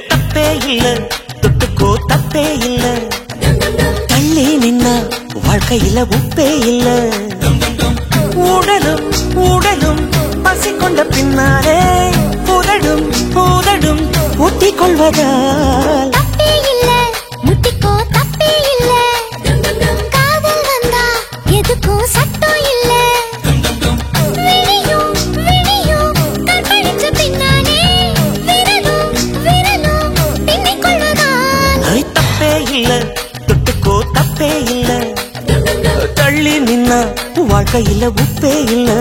தப்பே இல்ல தொட்டுக்கோ தப்பே இல்ல தள்ளி நின்னா வாழ்க்கையில உப்பே இல்ல உடலும் உடலும் பசி கொண்ட பின்னாலே உதடும் உதடும் ஊட்டிக் கொள்வதால் தப்பே இல்ல முட்டிக்கோ தப்பே இல்ல காதல் வந்தா எதுக்கும் சட்டம் இல்ல விழியும் விழியும் கற்பழிச்ச பின்னாலே விரலும் விரலும் பின்னிக் கொள்வதால் தப்பே இல்ல தொட்டுக்கோ தப்பே இல்ல தள்ளி நின்னா வாழ்க்கையில உப்பே இல்ல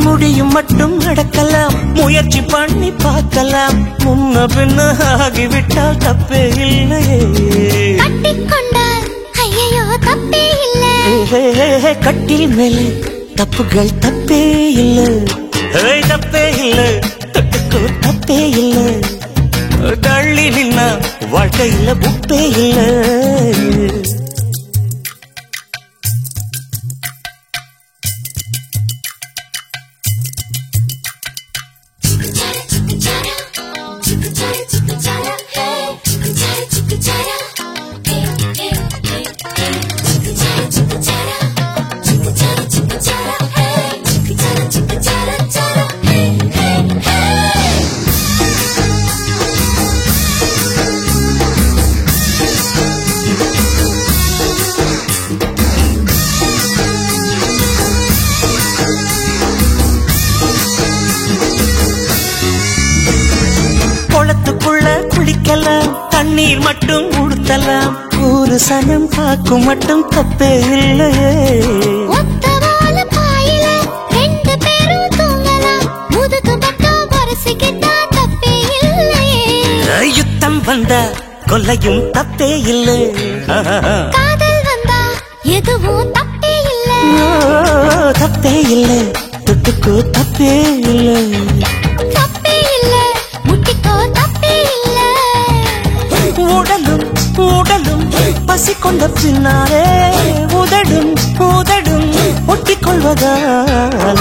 முடியும் மட்டும் நடக்கலாம் முயற்சி பண்ணி பார்க்கலாம் முன்ன பின்ன ஆகிவிட்டால் தப்பே இல்லையே கட்டிக்கொண்டால் ஐயோ தப்பே இல்ல கட்டில் மேலே தப்புகள் தப்பே இல்ல தப்பே இல்ல தொட்டுக்கோ தப்பே இல்ல தள்ளி நின்னா வாழ்க்கையில உப்பே இல்ல குளத்துக்குள்ள குளிக்கலாம் தண்ணீர் மட்டும் உடுத்தலாம் ஒரு சனம் காக்கும் மட்டும் தப்பே இல்லையே ஒத்தவால பாயில ரெண்டு பேரும் தூங்கலாம் முதுகு பக்கம் வரசிக்கிட்டா தப்பே இல்லையே யுத்தம் வந்தா கொல்லையும் தப்பே இல்லை காதல் வந்தா எதுவும் தப்பே இல்ல தப்பே இல்லை தொட்டுக்கோ தப்பே இல்லை தப்பே இல்ல முட்டிக்கோ தப்பே இல்ல உடலும் உடலும் பசி கொண்ட பின்னாலே உதடும் உதடும் ஒட்டிக் கொள்வதால்